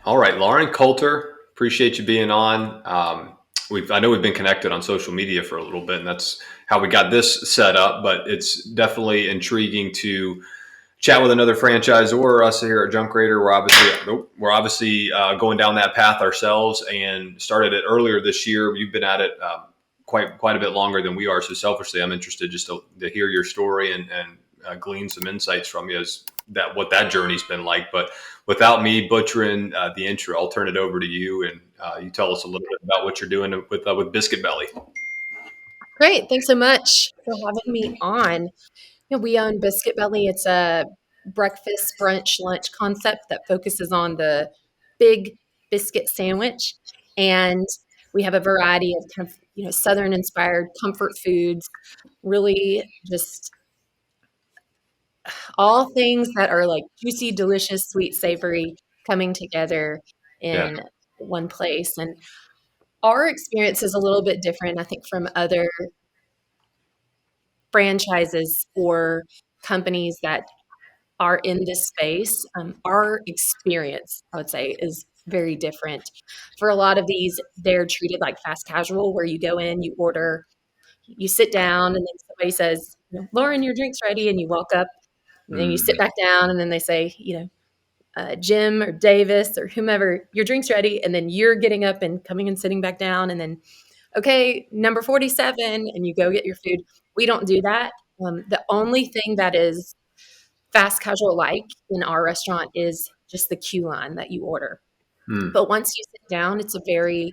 All right, Lauren Coulter, appreciate you being on. I know we've been connected on social media for a little bit, and that's how we got this set up. But it's definitely intriguing to chat with another franchisor. Us here at Junk Raider, we're obviously going down that path ourselves, and started it earlier this year. You've been at it quite a bit longer than we are. So selfishly, I'm interested just to hear your story and glean some insights from you as that what that journey's been like. But without me butchering the intro, I'll turn it over to you, and you tell us a little bit about what you're doing with Biscuit Belly. Great. Thanks so much for having me on. We own Biscuit Belly. It's a breakfast, brunch, lunch concept that focuses on the big biscuit sandwich. And we have a variety of kind of, Southern inspired comfort foods, really just all things that are like juicy, delicious, sweet, savory coming together Yeah, in one place. And our experience is a little bit different, I think, from other franchises or companies that are in this space. Our experience, I would say, is very different. For a lot of these, they're treated like fast casual, where you go in, you order, you sit down, and then somebody says, Lauren, your drink's ready. And you walk up, and then you sit mm, back down, and then they say, Jim or Davis or whomever, your drink's ready. And then you're getting up and coming and sitting back down. And then, okay, number 47, and you go get your food. We don't do that. The only thing that is fast casual like in our restaurant is just the queue line that you order. mm. But once you sit down, it's a very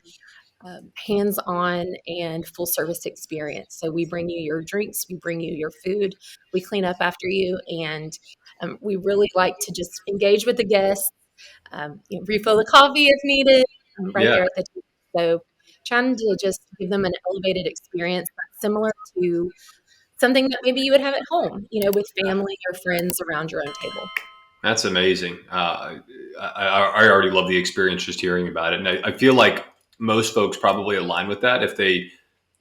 hands-on and full service experience. So we bring you your drinks, we bring you your food, we clean up after you, and we really like to just engage with the guests, refill the coffee if needed, right Yeah. there at the table. So trying to just give them an elevated experience that's similar to something that maybe you would have at home, with family or friends around your own table. That's amazing. I already love the experience just hearing about it, and I feel like most folks probably align with that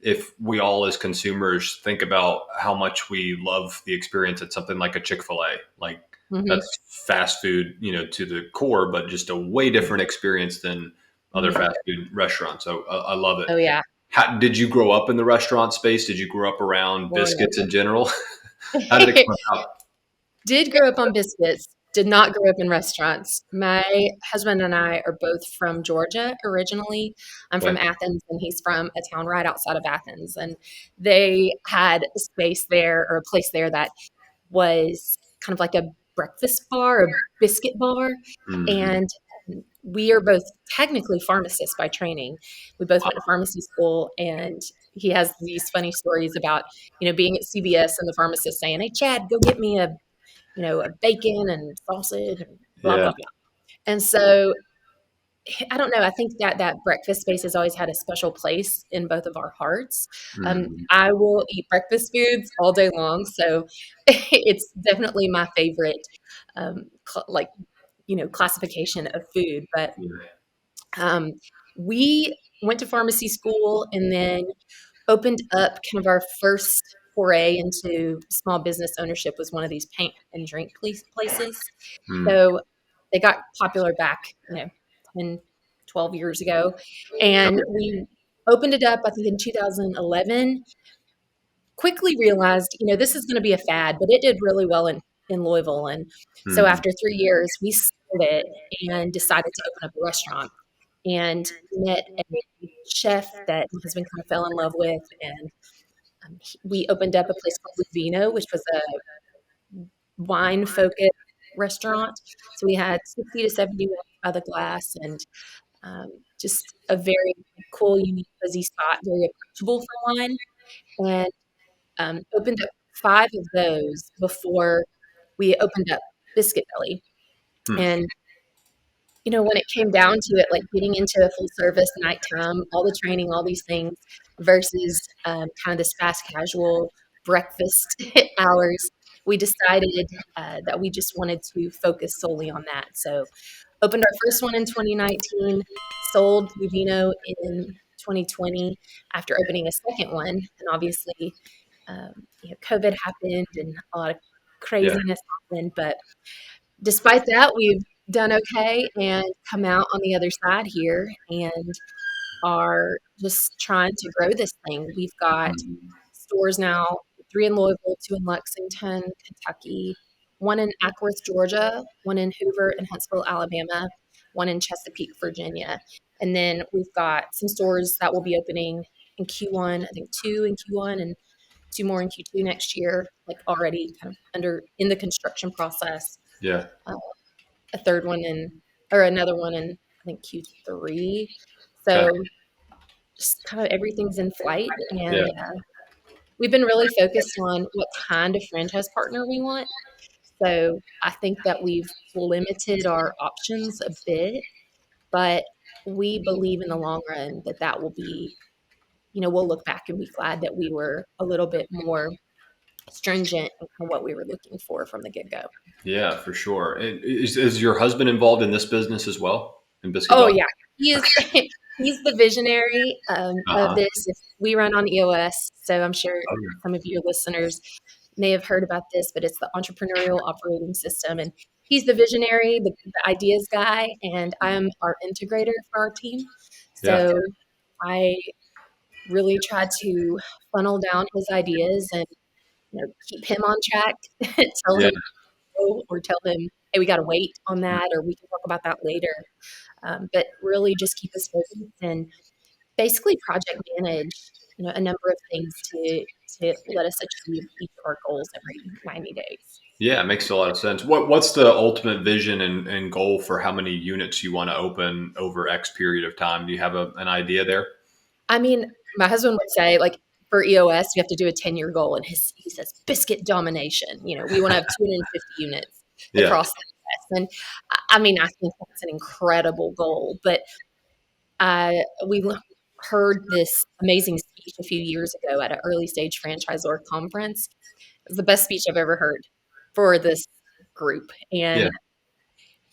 if we all as consumers think about how much we love the experience at something like a Chick-fil-A. Like Hmm. that's fast food, to the core, but just a way different experience than other Hmm. fast food restaurants. So I love it. Oh yeah. How, did you grow up in the restaurant space? Did you grow up around Well, biscuits in general? How did it yeah. come about? Did grow up on biscuits, did not grow up in restaurants. My husband and I are both from Georgia originally. I'm from Okay. Athens, and he's from a town right outside of Athens. And they had a space there, or a place there, that was kind of like a breakfast bar, a biscuit bar. Hmm. And we are both technically pharmacists by training. We both went to pharmacy school, and he has these funny stories about, being at CBS and the pharmacist saying, "Hey, Chad, go get me a bacon and sausage and blah, Yeah. blah, blah." And so I don't know. I think that that breakfast space has always had a special place in both of our hearts. Mhm. I will eat breakfast foods all day long. So it's definitely my favorite, like, classification of food. But Yeah. um, we went to pharmacy school and then opened up kind of our first foray into small business ownership was one of these paint and drink places. Mm. So they got popular back, 10, 12 years ago. And Okay. we opened it up, I think, in 2011. Quickly realized, this is going to be a fad, but it did really well in Louisville. And so Mhm. after 3 years, we sold it and decided to open up a restaurant, and met a chef that my husband kind of fell in love with. And we opened up a place called Vino, which was a wine focused restaurant. So we had 60 to 70 wines by the glass, and just a very cool, unique, fuzzy spot, very approachable for wine. And opened up five of those before we opened up Biscuit Belly. Hmm. And when it came down to it, like getting into a full service nighttime, all the training, all these things versus kind of this fast casual breakfast hours, we decided that we just wanted to focus solely on that. So opened our first one in 2019, sold Luvino in 2020 after opening a second one. And obviously, COVID happened and a lot of Yeah. craziness happened. But despite that, we've done okay and come out on the other side here and are just trying to grow this thing. We've got Mhm. stores now, 3 in Louisville, 2 in Lexington, Kentucky, 1 in Ackworth, Georgia, 1 in Hoover and Huntsville, Alabama, 1 in Chesapeake, Virginia. And then we've got some stores that will be opening in Q1, I think 2 in Q1 and 2 more in Q2 next year, like already kind of in the construction process. Yeah. Uh, a third one in, or another one in, I think Q3. Okay. So just kind of everything's in flight, Yeah. and we've been really focused on what kind of franchise partner we want. So I think that we've limited our options a bit, but we believe in the long run that that will be, we'll look back and be glad that we were a little bit more stringent in kind of what we were looking for from the get go. Yeah, for sure. And is your husband involved in this business as well, in Biscuit Oh Belly? yeah, he is. He's the visionary of Uh-huh. this. If we run on EOS, so I'm sure Oh, yeah. some of your listeners may have heard about this, but it's the entrepreneurial operating system, and he's the visionary, the ideas guy, and I'm our integrator for our team. Yeah. So I really try to funnel down his ideas and keep him on track, tell Yeah. him no, or tell him, hey, we got to wait on that, or we can talk about that later. But really just keep us focused and basically project manage, a number of things to let us achieve each of our goals every 90 days. Yeah, it makes a lot of sense. What's the ultimate vision and goal for how many units you want to open over X period of time? Do you have an idea there? I mean, my husband would say, like, for EOS, you have to do a 10-year goal. And he says, biscuit domination. We want to have 250 units Yeah. across the US. And I mean, I think that's an incredible goal. But we heard this amazing speech a few years ago at an early stage franchisor conference. It was the best speech I've ever heard for this group. Yeah. And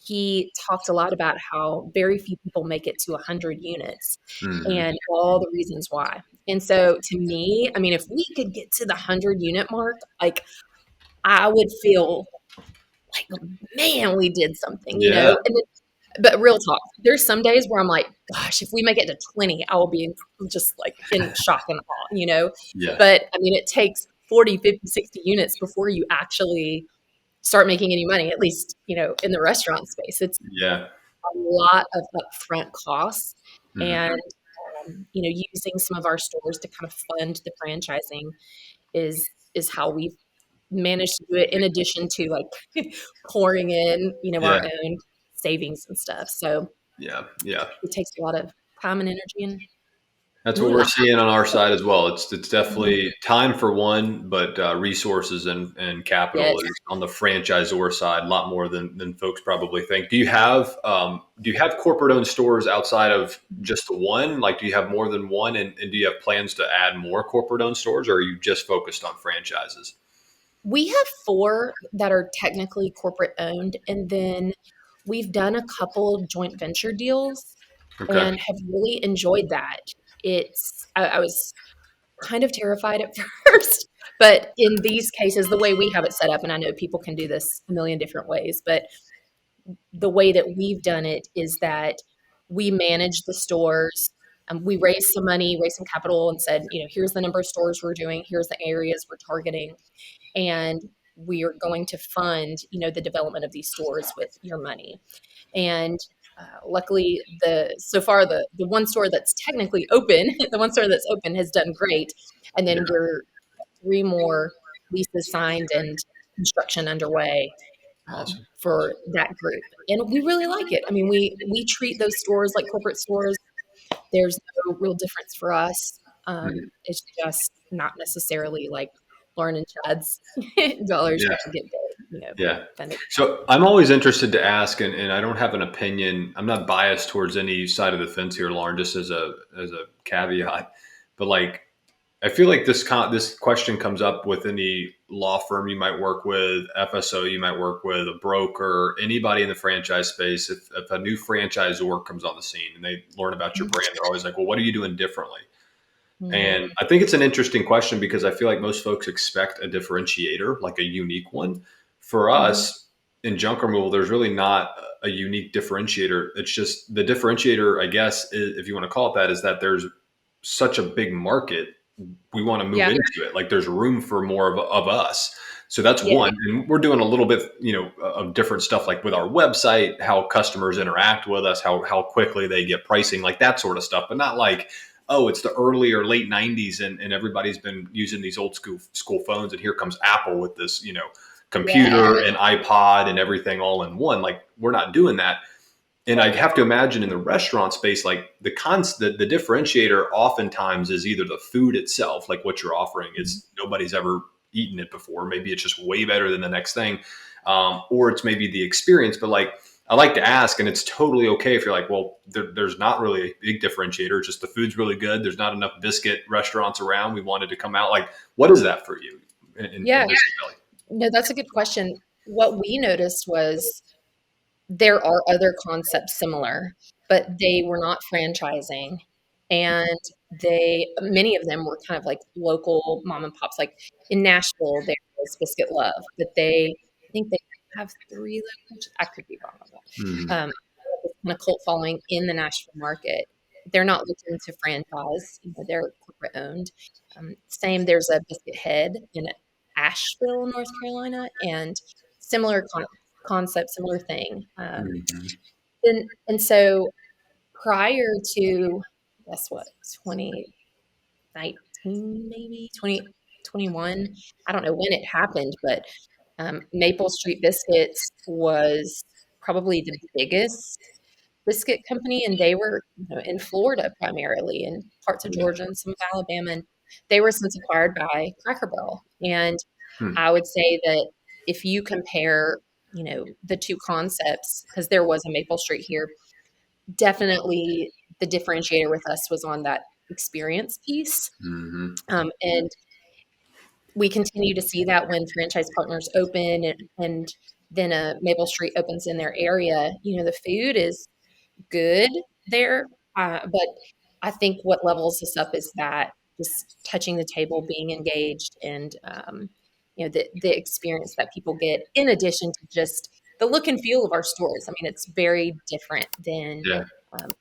he talked a lot about how very few people make it to 100 units Hmm. and all the reasons why. And so to me, I mean, if we could get to the 100 unit mark, like I would feel like, man, we did something, Yeah. And then, but real talk, there's some days where I'm like, gosh, if we make it to 20, I will be just like in shock and awe. Yeah. But I mean, it takes 40, 50, 60 units before you actually start making any money, at least, in the restaurant space. It's Yeah. a lot of upfront costs. Hmm. And, using some of our stores to kind of fund the franchising is how we've managed to do it in addition to like pouring in, Yeah. our own savings and stuff. So Yeah. Yeah. it takes a lot of time and energy and That's what we're moolah. seeing on our side as well. It's Mhm. definitely time for one, but resources and capital Yes. is on the franchisor side a lot more than folks probably think. Do you have corporate owned stores outside of just the one? Like, do you have more than one, and do you have plans to add more corporate owned stores, or are you just focused on franchises? We have 4 that are technically corporate owned, and then we've done a couple joint venture deals Okay. and have really enjoyed that. I was kind of terrified at first, but in these cases, the way we have it set up, and I know people can do this a million different ways, but the way that we've done it is that we manage the stores. We raised some money, raised some capital, and said, here's the number of stores we're doing, here's the areas we're targeting, and we are going to fund, the development of these stores with your money. And luckily, so far the one store that's technically open, the one store that's open has done great, and Yeah. then we're 3 more leases signed and construction underway Awesome. for that group, and we really like it. I mean, we treat those stores like corporate stores. There's no real difference for us. Mhm. It's just not necessarily like Lauren and Chad's dollars Yeah. that get Yeah. funded. So I'm always interested to ask, and I don't have an opinion. I'm not biased towards any side of the fence here, Lauren, just as a caveat. But like, I feel like this question comes up with any law firm you might work with, FSO you might work with, a broker, anybody in the franchise space. If a new franchisor comes on the scene and they learn about your brand, they're always like, "Well, what are you doing differently?" Mhm. And I think it's an interesting question because I feel like most folks expect a differentiator, like a unique one. For Mhm. us in junk removal, there's really not. a unique differentiator. It's just the differentiator, I guess, if you want to call it that, is that there's such a big market. We want to move Yeah. into it. Like there's room for more of us. So that's Yeah. one. And we're doing a little bit, of different stuff, like with our website, how customers interact with us, how quickly they get pricing, like that sort of stuff, but not like, oh, it's the early or late 90s and everybody's been using these old school phones. And here comes Apple with this, Yeah. computer and iPod and everything all in one. Like we're not doing that. And I have to imagine in the restaurant space, like the differentiator oftentimes is either the food itself, like what you're offering. It's nobody's ever eaten it before. Maybe it's just way better than the next thing, or it's maybe the experience. But like I like to ask, and it's totally okay if you're like, well, there's not really a big differentiator. Just the food's really good. There's not enough biscuit restaurants around. We wanted to come out. Like, what is that for you in Yeah. Biscuit Belly? No, that's a good question. What we noticed was there are other concepts similar, but they were not franchising. And many of them were kind of like local mom and pops. Like in Nashville, there was Biscuit Love, but I think they have 3 locations. I could be wrong on that. Mm-hmm. This kind of cult following in the Nashville market. They're not looking to franchise, they're corporate owned. Same, there's a Biscuit Head in Asheville, North Carolina, and similar concept, similar thing. Mm-hmm. And so prior to, guess what, 2019, maybe 2021, I don't know when it happened, but Maple Street Biscuits was probably the biggest biscuit company, and they were in Florida primarily, and parts of Yeah. Georgia and some of Alabama. And they were since acquired by Cracker Barrel. And Hmm. I would say that if you compare, the two concepts, because there was a Maple Street here, definitely the differentiator with us was on that experience piece. Mm-hmm. And we continue to see that when franchise partners open and then a Maple Street opens in their area, the food is good there. But I think what levels us up is that just touching the table, being engaged, and the experience that people get in addition to just the look and feel of our stores. I mean, it's very different than Yeah.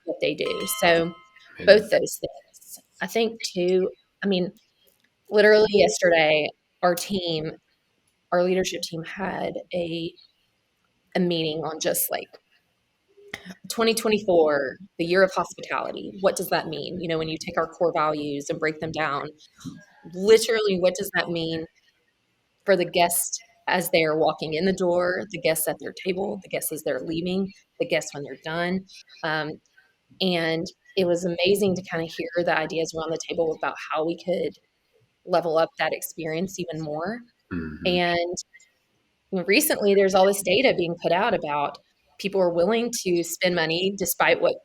what they do. So Amazing. both those things. I think too. I mean, literally yesterday, our team, our leadership team, had a meeting on just like 2024, the year of hospitality. What does that mean? When you take our core values and break them down, literally, what does that mean for the guest as they're walking in the door, the guests at their table, the guests as they're leaving, the guests when they're done? Um, and it was amazing to kind of hear the ideas around the table about how we could level up that experience even more. Mm-hmm. And recently there's all this data being put out about people are willing to spend money despite what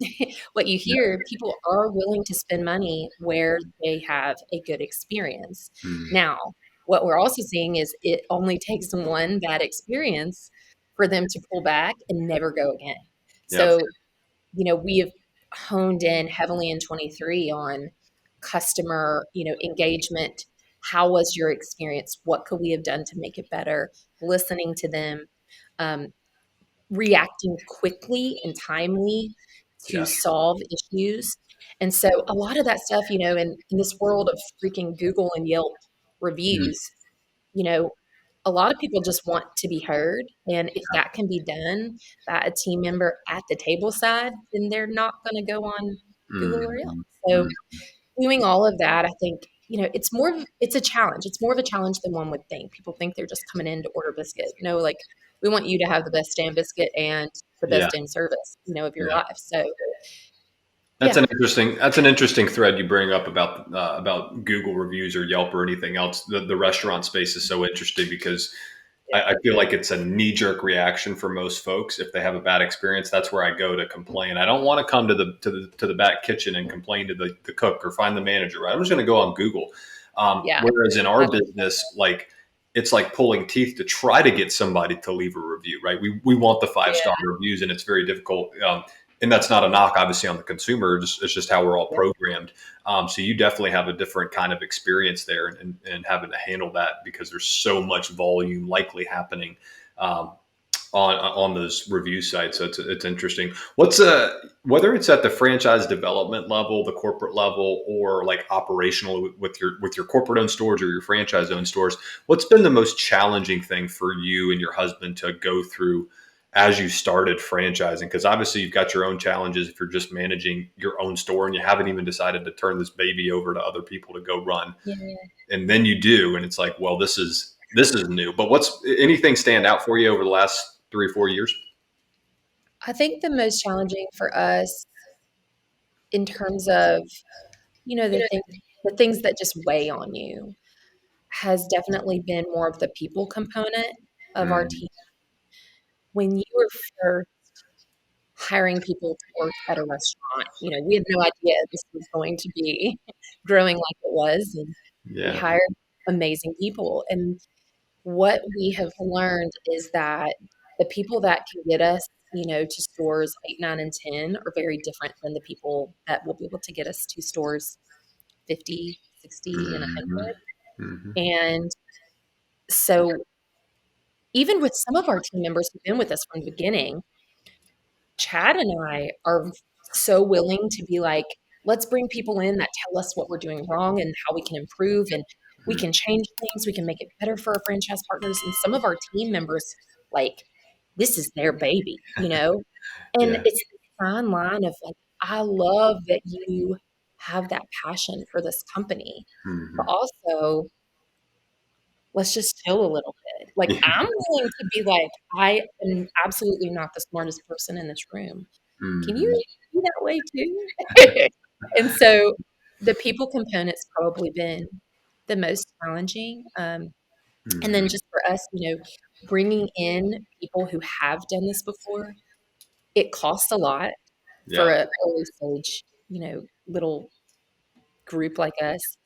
what you Yeah. hear. People are willing to spend money where they have a good experience. Mm-hmm. Now, what we're also seeing is it only takes one bad experience for them to pull back and never go again. Yep. So we have honed in heavily in 23 on customer, engagement. How was your experience? What could we have done to make it better? Listening to them, um, reacting quickly and timely to Yes. solve issues. And so a lot of that stuff, in this world of freaking Google and Yelp Mm-hmm. reviews, you know, a lot of people just want to be heard. And if that can be done by a team member at the table side, then they're not going to go on Google or Yelp. Mm-hmm. So doing all of that, I think, it's a challenge. It's more of a challenge than one would think. People think they're just coming in to order biscuit. No, like we want you to have the best damn biscuit and the Yeah. best damn service, of your Yeah. life. So That's yeah, an interesting thread you bring up about Google reviews or Yelp or anything else. The restaurant space is so interesting because I feel like it's a knee jerk reaction for most folks. If they have a bad experience, that's where I go to complain. I don't want to come to the back kitchen and complain to the cook or find the manager. Right? I'm just going to go on Google. yeah, Whereas in our I- business, like it's like pulling teeth to try to get somebody to leave a review. Right? We want the 5-star yeah, reviews, and it's very difficult. And that's not a knock, obviously, on the consumer. It's just how we're all yeah, programmed. So you definitely have a different kind of experience there, and having to handle that because there's so much volume likely happening um, on those review sites. So it's interesting. What's whether it's at the franchise development level, the corporate level, or like operational with your corporate owned stores or your franchise owned stores, what's been the most challenging thing for you and your husband to go through as you started franchising? Because obviously you've got your own challenges if you're just managing your own store and you haven't even decided to turn this baby over to other people to go run, Yeah. and then you do, and it's like, well, this is new. But what's anything stand out for you over the last 3 or 4 years? I think the most challenging for us in terms of, the things that just weigh on you has definitely been more of the people component of our Mm, team. When you were first hiring people to work at a restaurant, we had no idea this was going to be growing like it was, and we yeah. hired amazing people. And what we have learned is that the people that can get us, to stores 8, 9, and 10 are very different than the people that will be able to get us to stores 50, 60, and Hmm. 100. Hmm. And so even with some of our team members who've been with us from the beginning, Chad and I are so willing to be like, let's bring people in that tell us what we're doing wrong and how we can improve, and we can change things, we can make it better for our franchise partners. And some of our team members, like, this is their baby, And Yeah. it's this fine line of like, I love that you have that passion for this company, but Hmm. also let's just chill a little bit. Like, I'm willing to be like, I am absolutely not the smartest person in this room. Can Hmm. you be that way too? And so the people component's probably been the most challenging. And then Hmm. just for us, bringing in people who have done this before, it costs a lot for Yeah. a early stage, little group like us.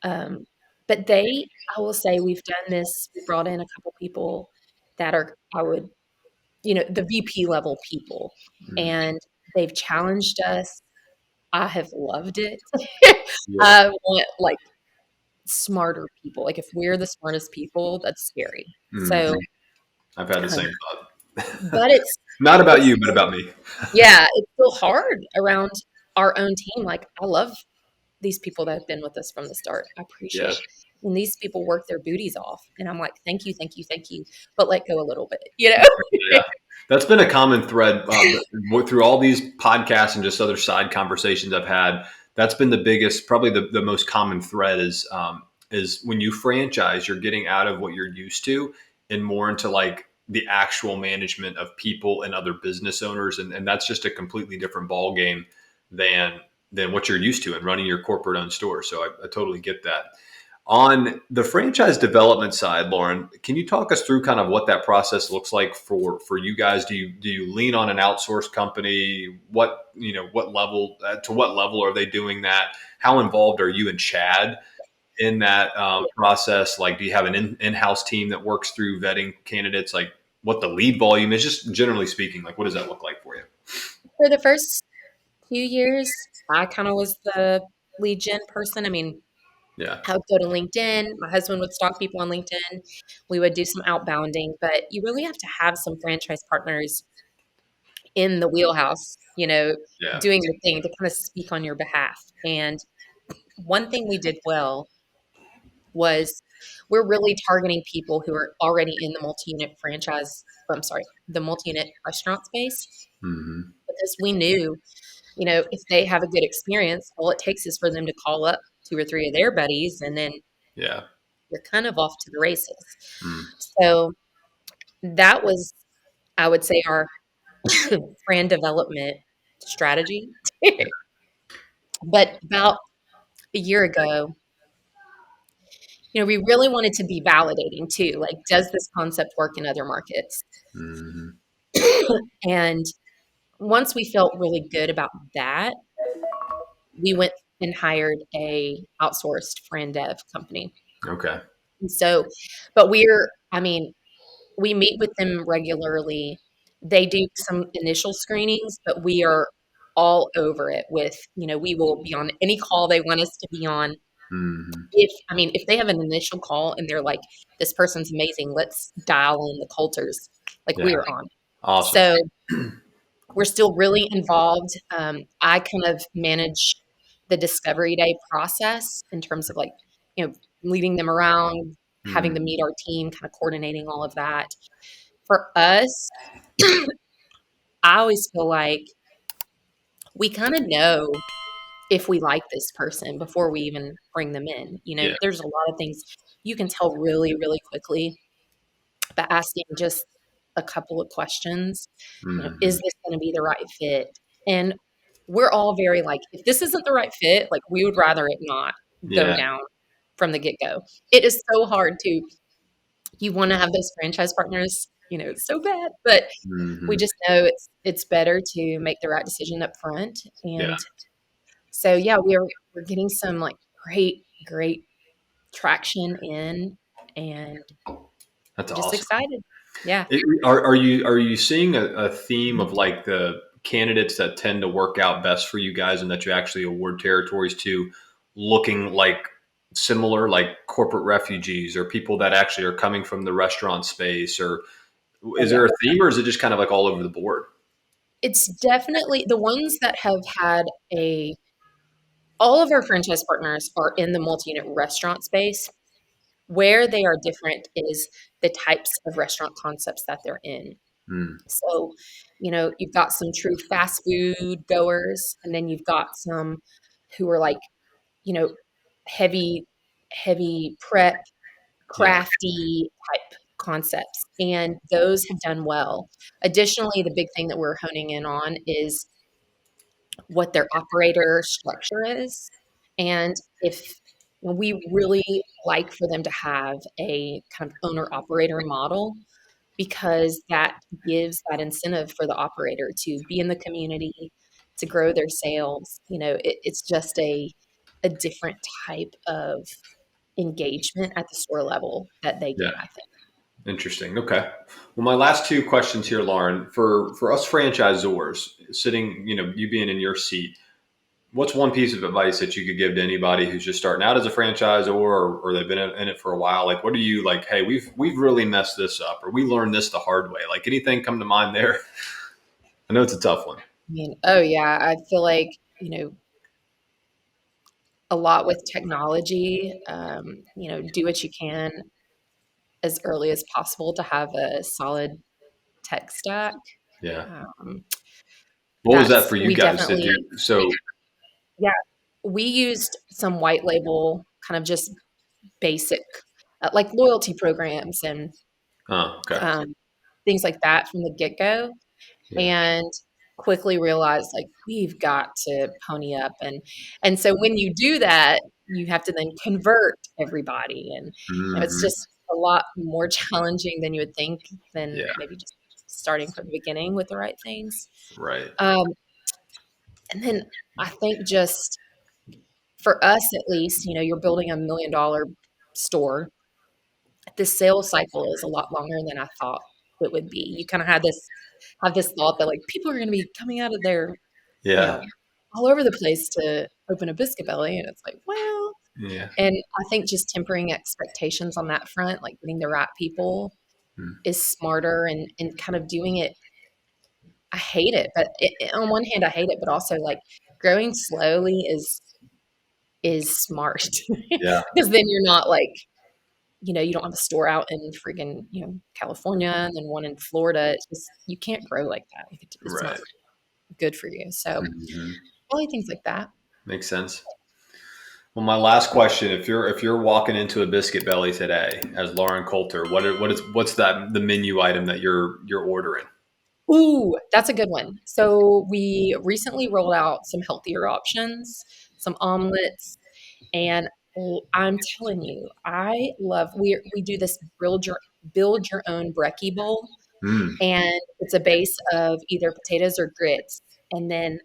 Um, but I will say we've done this. We brought in a couple people that are, the VP level people, Mm. and they've challenged us. I have loved it. Yeah. I want like smarter people. Like if we're the smartest people, that's scary. Hmm. So, I've had the um, same thought. but Not about it's you, but about me. yeah, it's still hard around our own team. Like I love these people that have been with us from the start. I Yeah. appreciate when these people work their booties off, and I'm like, thank you, thank you, thank you, but let go a little bit, Yeah. That's been a common thread through all these podcasts and just other side conversations I've had. That's been the biggest, probably the most common thread is when you franchise, you're getting out of what you're used to and more into like the actual management of people and other business owners, and that's just a completely different ball game than what you're used to in running your corporate owned store. So I totally get that. On the franchise development side, Lauren, can you talk us through kind of what that process looks like for you guys? Do you lean on an outsourced company? What level to what level are they doing that? How involved are you and Chad in that process? Like, do you have an in-house team that works through vetting candidates? Like, what the lead volume is? Just generally speaking, like, what does that look like for you? For the first few years, I kind of was the lead gen person. I mean, Yeah, I would go to LinkedIn. My husband would stalk people on LinkedIn. We would do some outbounding, but you really have to have some franchise partners in the wheelhouse, yeah. doing the thing to kind of speak on your behalf. And one thing we did well was we're really targeting people who are already in the multi-unit franchise, I'm sorry, the multi-unit restaurant space, Hmm. because we knew, if they have a good experience, all it takes is for them to call up 2 or 3 of their buddies, and then Yeah. you're kind of off to the races. Mm. So that was, I would say, our brand development strategy. But about a year ago, we really wanted to be validating too. Like, does this concept work in other markets? Hmm. And once we felt really good about that, we went and hired a outsourced brand dev company. Okay. And so, I mean, we meet with them regularly. They do some initial screenings, but we are all over it with, we will be on any call they want us to be on. Hmm. If they have an initial call and they're like, this person's amazing, let's dial in the Coulters, like Yeah. we're on. Awesome. So we're still really involved. I kind of manage the discovery day process in terms of like, leading them around, having Mm, them meet our team, kind of coordinating all of that. For us, I always feel like we kind of know if we like this person before we even bring them in. yeah. There's a lot of things you can tell really, really quickly by asking just a couple of questions. Is Hmm. this going to be the right fit? And we're all very like, if this isn't the right fit, like we would rather it not go Yeah. down from the get go. It is so hard to, you want to have those franchise partners, so bad, but we Hmm. just know it's better to make the right decision up front. Yeah. And so yeah, we're getting some like great traction in, and That's I'm just awesome. excited. Yeah. Are you seeing a theme of like the candidates that tend to work out best for you guys and that you actually award territories to looking like similar, like corporate refugees or people that actually are coming from the restaurant space? Or Oh is yeah. there a theme, or is it just kind of like all over the board? It's definitely the ones that have had a all of our franchise partners are in the multi-unit restaurant space. Where they are different is the types of restaurant concepts that they're in. Mm, So, you've got some true fast food goers, and then you've got some who are like, you know, heavy, heavy prep, yeah. crafty type concepts. And those have done well. Additionally, the big thing that we're honing in on is what their operator structure is. And if we really like for them to have a kind of owner operator model, because that gives that incentive for the operator to be in the community, to grow their sales. It's just a different type of engagement at the store level that they Yeah. get, I think. Interesting. Okay. Well, my last two questions here, Lauren, for us franchisors sitting, you being in your seat, what's one piece of advice that you could give to anybody who's just starting out as a franchisor, or they've been in it for a while? Like, what are you like? Hey, we've really messed this up, or we learned this the hard way. Like, anything come to mind there? I know it's a tough one. I mean, oh yeah, I feel like, a lot with technology, do what you can as early as possible to have a solid tech stack. Yeah. Um, What was that for you we guys to do? definitely, So, yeah, we used some white label, kind of just basic, like loyalty programs and okay. um, things like that from the get go, Yeah. and quickly realized like we've got to pony up, and so when you do that, you have to then convert everybody, and it's Hmm. just a lot more challenging than you would think than Yeah. maybe just starting from the beginning with the right things. Right. Um, and then I think just for us at least, you're building $1 million store. The sales cycle is a lot longer than I thought it would be. You kind of have this thought that like people are going to be coming out of their, you Yeah. know, all over the place to open a Biscuit Belly, and it's like, well, Yeah. and I think just tempering expectations on that front, like getting the right people, Mm. is smarter, and kind of doing it. I hate it, but on one hand, I hate it, but also like growing slowly is smart Yeah. because then you're not like, you don't have a store out in friggin', California and then one in Florida. It's just, you can't grow like that. It's not Right. good for you. So Hmm. probably things like that. Makes sense. Well, my last question: if you're walking into a Biscuit Belly today as Lauren Coulter, what's the menu item that you're ordering? Ooh, that's a good one. So we recently rolled out some healthier options, some omelets, and I'm telling you, I love we do this build your own brekkie bowl, Mm, and it's a base of either potatoes or grits, and then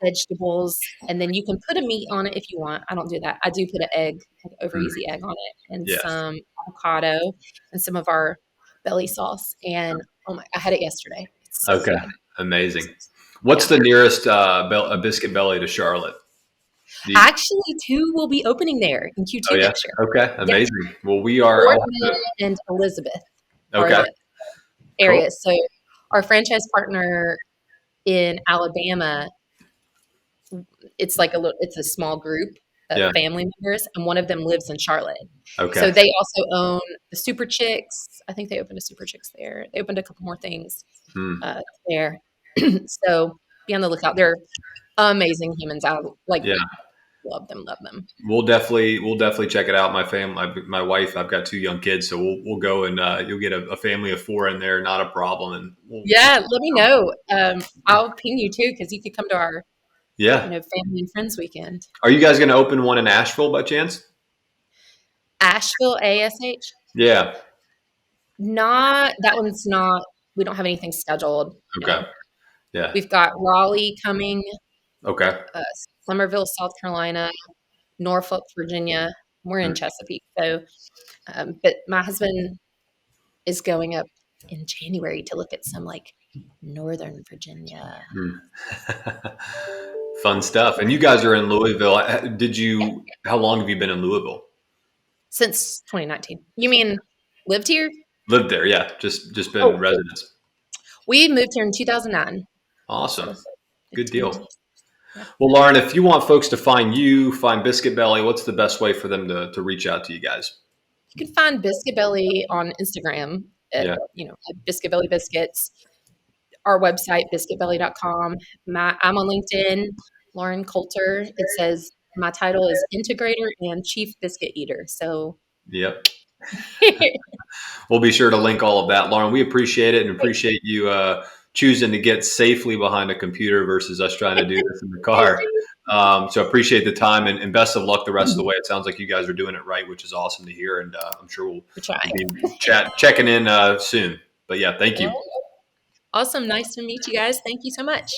vegetables, and then you can put a meat on it if you want. I don't do that. I do put an egg, like over mm, easy egg on it, and yes. some avocado and some of our belly sauce. And oh my, I had it yesterday. It's so Okay. good. Amazing. What's Yeah. the nearest a Biscuit Belly to Charlotte? Do you- Actually, two will be opening there in oh Q2 yeah. next year. Okay. Yeah. Amazing. Well, we are. I'll Boardman have to, and Elizabeth are okay. the Cool. areas. So Our franchise partner in Alabama, it's like it's a small group of Yeah. family members, and one of them lives in Charlotte. So Okay. they also own the Super Chicks. I think they opened a Super Chicks there. They opened a couple more things Hmm. there. So be on the lookout. They're amazing humans. I like Yeah. love them, love them. We'll definitely check it out. My wife, I've got two young kids, so we'll go and you'll get a family of four in there, not a problem. And we'll Yeah, let me know. I'll ping you too because you could come to our yeah. family and friends weekend. Are you guys going to open one in Asheville by chance? Asheville, ASH. Yeah. Not that one's not. We don't have anything scheduled. Okay. No, Yeah. we've got Raleigh coming, Okay. uh, Summerville, South Carolina, Norfolk, Virginia. We're in Hmm. Chesapeake, so but my husband is going up in January to look at some like Northern Virginia. Hmm. Fun stuff. And you guys are in Louisville. Did Yeah, you? How long have you been in Louisville? since 2019. You mean lived here? Lived there? Yeah. Just been Oh, residents. we moved here in 2009. Awesome. So Good 15 deal. years. Yeah. Well, Lauren, if you want folks to find you, find Biscuit Belly, what's the best way for them to reach out to you guys? You can find Biscuit Belly on Instagram at, Yeah. at Biscuit Belly Biscuits. Our website, biscuitbelly.com. I'm on LinkedIn, Lauren Coulter. It says my title is Integrator and Chief Biscuit Eater. So Yep. We'll be sure to link all of that, Lauren. We appreciate it and appreciate you choosing to get safely behind a computer versus us trying to do this in the thank car. So appreciate the time and best of luck the rest of the you. way. It sounds like you guys are doing it right, which is awesome to hear. And I'm sure We're we'll trying. be checking in soon. But yeah, thank you. Awesome. Nice to meet you guys. Thank you so much.